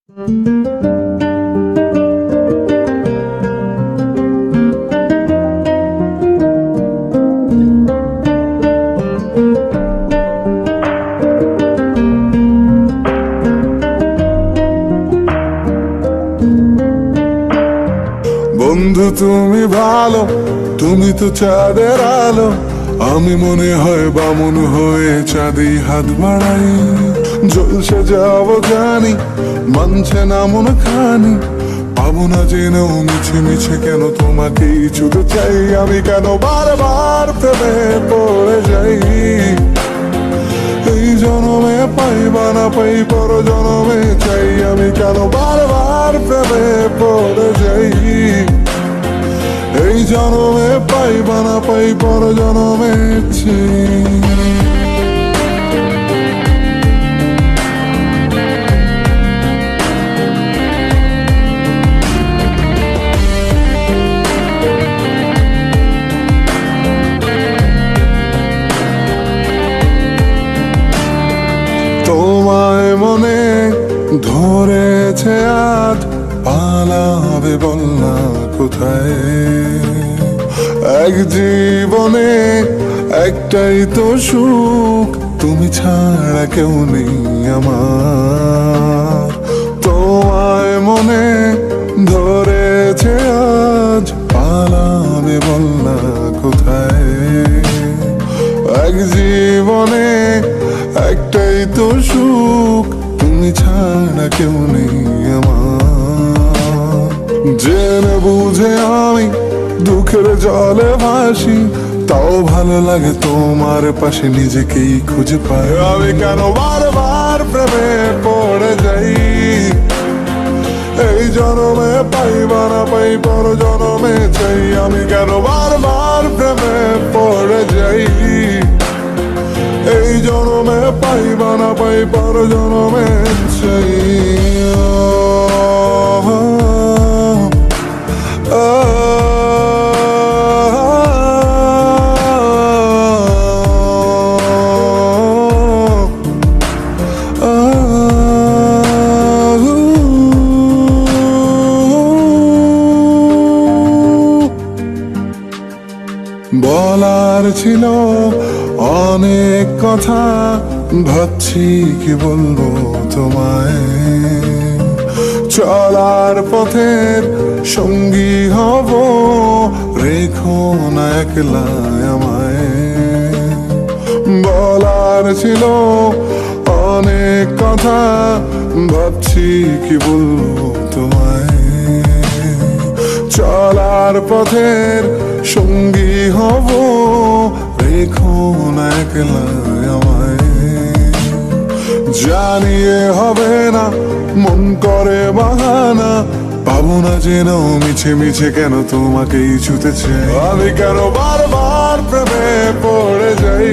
বন্ধু তুমি ভালো, তুমি তো চাঁদের আলো। আমি মনে হয় বামুন হয়ে চাঁদি হাত বাড়াই। জলসে যাব জানি, মানছে না মন খানি। পাবো না জেনেও মিছে মিছে কেন তোমাকেই ছুতে চাই। আমি কেন বারবার প্রেমে পড়ে যাই। এই জনমে পাই বা না পাই, পর জনমে চাই। আমি কেন বারবার প্রেমে পড়ে যাই। এই জনমে পাই বা না পাই, পর জনমে চাই। তোমায় মনে ধরেছে আজ, পালাবে বল না কোথায়। এক জীবনে একটাই তো সুখ, তুমি ছাড়া কেউ নেই আমার। তোমায় মনে ধরেছে আজ, পালাবে বল না কোথায়। এক জীবনে একটাই তো সুখ, তুমি ছাড়া কেউ নেই আমার। জেনে বুঝে আমি দুঃখের জলে ভাসি, তাও ভালো লাগে তোমার পাশে নিজেকেই খুঁজে পাই। আমি কেন বারবার প্রেমে পড়ে যাই। এই জনমে পাই বা না পাই, পর জনমে চাই। আমি কেন বারবার প্রেমে পড়ে যাই। এই জনমে পাই বা না পাই, পর জনমে চাই। বলার ছিল অনেক কথা, ভাবছি কি বলবো তোমায়। চলার পথের সঙ্গী হব, রেখো না একলা আমায়। বলার ছিল অনেক কথা, ভাবছি কি বলবো তোমায়। চলার পথের সঙ্গী হব, রেখো না একলা আমায়। জানিয়ে হবে না, মন করে বাহানা। পাবো না জেনেও মিছে মিছে কেন তোমাকেই ছুতে চাই। আমি কেন বারবার প্রেমে পড়ে যাই।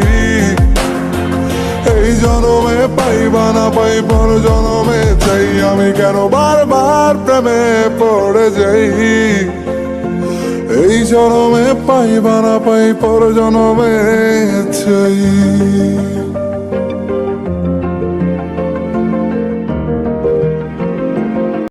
এই জনমে পাই বা না পাই, পর জনমে চাই। আমি কেন বারবার প্রেমে পড়ে যাই। এই জনমে পাই বা না পাই, পর জনমে চাই।